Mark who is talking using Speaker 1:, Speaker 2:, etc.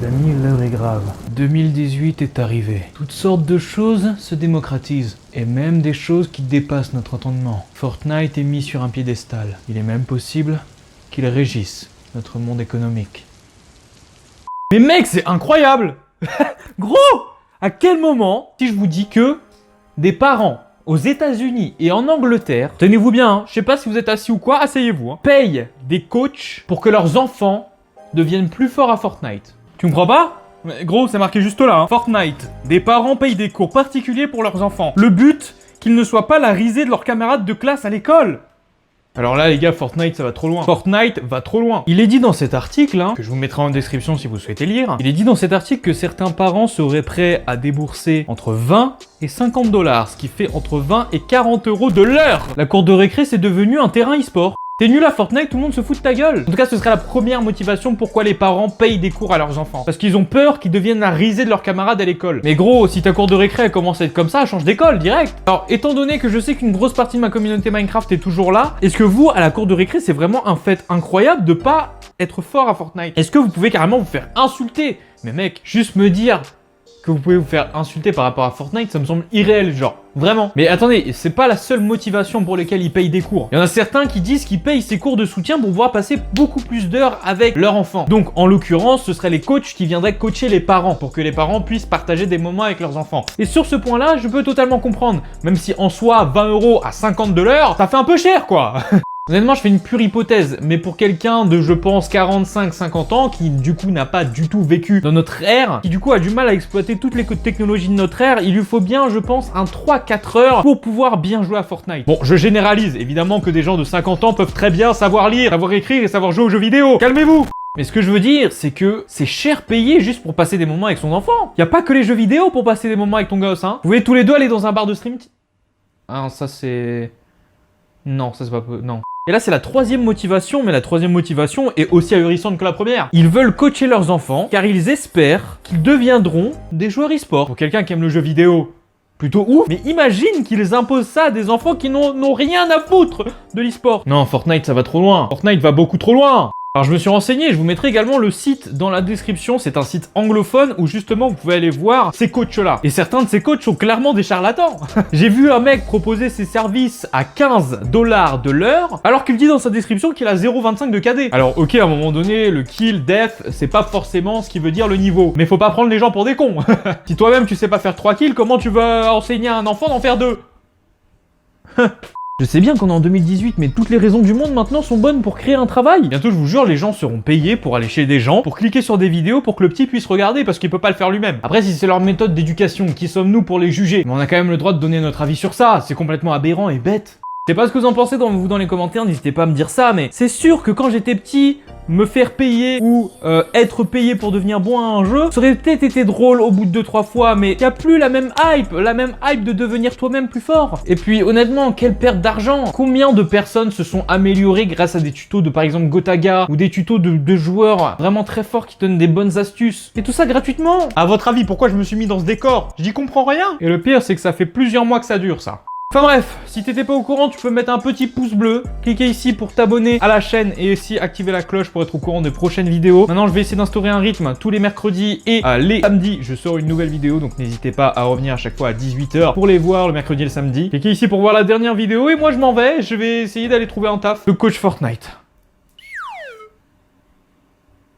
Speaker 1: Les amis, l'heure est grave. 2018 est arrivé. Toutes sortes de choses se démocratisent. Et même des choses qui dépassent notre entendement. Fortnite est mis sur un piédestal. Il est même possible qu'il régisse notre monde économique. Mais mec, c'est incroyable. Gros, à quel moment, si je vous dis que des parents aux États-Unis et en Angleterre, tenez-vous bien, hein, je sais pas si vous êtes assis ou quoi, asseyez-vous, hein, payent des coachs pour que leurs enfants deviennent plus forts à Fortnite. Tu me crois pas? Mais gros, c'est marqué juste là, hein. Fortnite. Des parents payent des cours particuliers pour leurs enfants. Le but, qu'ils ne soient pas la risée de leurs camarades de classe à l'école. Alors là, les gars, Fortnite, ça va trop loin. Fortnite va trop loin. Il est dit dans cet article, hein, que je vous mettrai en description si vous souhaitez lire, il est dit dans cet article que certains parents seraient prêts à débourser entre 20 et 50 $, ce qui fait entre 20 et 40 € de l'heure. La cour de récré, c'est devenu un terrain e-sport. T'es nul à Fortnite, tout le monde se fout de ta gueule. En tout cas, ce serait la première motivation pourquoi les parents payent des cours à leurs enfants. Parce qu'ils ont peur qu'ils deviennent la risée de leurs camarades à l'école. Mais gros, si ta cour de récré elle commence à être comme ça, change d'école, direct. Alors, étant donné que je sais qu'une grosse partie de ma communauté Minecraft est toujours là, est-ce que vous, à la cour de récré, c'est vraiment un fait incroyable de pas être fort à Fortnite? Est-ce que vous pouvez carrément vous faire insulter? Mais mec, juste me dire que vous pouvez vous faire insulter par rapport à Fortnite, ça me semble irréel, genre. Vraiment. Mais attendez, c'est pas la seule motivation pour laquelle ils payent des cours. Il y en a certains qui disent qu'ils payent ces cours de soutien pour pouvoir passer beaucoup plus d'heures avec leur enfant. Donc, en l'occurrence, ce seraient les coachs qui viendraient coacher les parents pour que les parents puissent partager des moments avec leurs enfants. Et sur ce point-là, je peux totalement comprendre. Même si en soi, 20 € à 50 $, ça fait un peu cher, quoi. Honnêtement, je fais une pure hypothèse, mais pour quelqu'un de, je pense, 45-50 ans, qui du coup n'a pas du tout vécu dans notre ère, qui du coup a du mal à exploiter toutes les technologies de notre ère, il lui faut bien, je pense, un 3-4 heures pour pouvoir bien jouer à Fortnite. Bon, je généralise, évidemment que des gens de 50 ans peuvent très bien savoir lire, savoir écrire et savoir jouer aux jeux vidéo. Calmez-vous! Mais ce que je veux dire, c'est que c'est cher payé juste pour passer des moments avec son enfant. Y a pas que les jeux vidéo pour passer des moments avec ton gosse, hein. Vous pouvez tous les deux aller dans un bar de stream. Ah, ça c'est... Non, ça c'est pas... Non. Et là, c'est la troisième motivation, mais la troisième motivation est aussi ahurissante que la première. Ils veulent coacher leurs enfants, car ils espèrent qu'ils deviendront des joueurs e-sport. Pour quelqu'un qui aime le jeu vidéo, plutôt ouf. Mais imagine qu'ils imposent ça à des enfants qui n'ont rien à foutre de l'e-sport. Non, Fortnite, ça va trop loin. Fortnite va beaucoup trop loin. Alors je me suis renseigné, je vous mettrai également le site dans la description, c'est un site anglophone où justement vous pouvez aller voir ces coachs-là. Et certains de ces coachs sont clairement des charlatans. J'ai vu un mec proposer ses services à 15 $ de l'heure, alors qu'il dit dans sa description qu'il a 0,25 de KD. Alors ok, à un moment donné, le kill, def, c'est pas forcément ce qui veut dire le niveau. Mais faut pas prendre les gens pour des cons. Si toi-même tu sais pas faire 3 kills, comment tu vas enseigner à un enfant d'en faire 2? Je sais bien qu'on est en 2018, mais toutes les raisons du monde maintenant sont bonnes pour créer un travail. Bientôt, je vous jure, les gens seront payés pour aller chez des gens, pour cliquer sur des vidéos, pour que le petit puisse regarder, parce qu'il peut pas le faire lui-même. Après, si c'est leur méthode d'éducation, qui sommes-nous pour les juger? Mais on a quand même le droit de donner notre avis sur ça, c'est complètement aberrant et bête. Je sais pas ce que vous en pensez dans les commentaires, n'hésitez pas à me dire ça, mais c'est sûr que quand j'étais petit, me faire payer ou être payé pour devenir bon à un jeu, ça aurait peut-être été drôle au bout de 2-3 fois, mais y a plus la même hype de devenir toi-même plus fort. Et puis honnêtement, quelle perte d'argent! Combien de personnes se sont améliorées grâce à des tutos de par exemple Gotaga ou des tutos de joueurs vraiment très forts qui donnent des bonnes astuces? Et tout ça gratuitement! À votre avis, pourquoi je me suis mis dans ce décor? J'y comprends rien! Et le pire, c'est que ça fait plusieurs mois que ça dure, ça. Enfin bref, si t'étais pas au courant, tu peux mettre un petit pouce bleu, cliquer ici pour t'abonner à la chaîne et aussi activer la cloche pour être au courant des prochaines vidéos. Maintenant, je vais essayer d'instaurer un rythme tous les mercredis et les samedis, je sors une nouvelle vidéo, donc n'hésitez pas à revenir à chaque fois à 18 h pour les voir le mercredi et le samedi. Cliquez ici pour voir la dernière vidéo et moi je m'en vais, je vais essayer d'aller trouver un taf de coach Fortnite.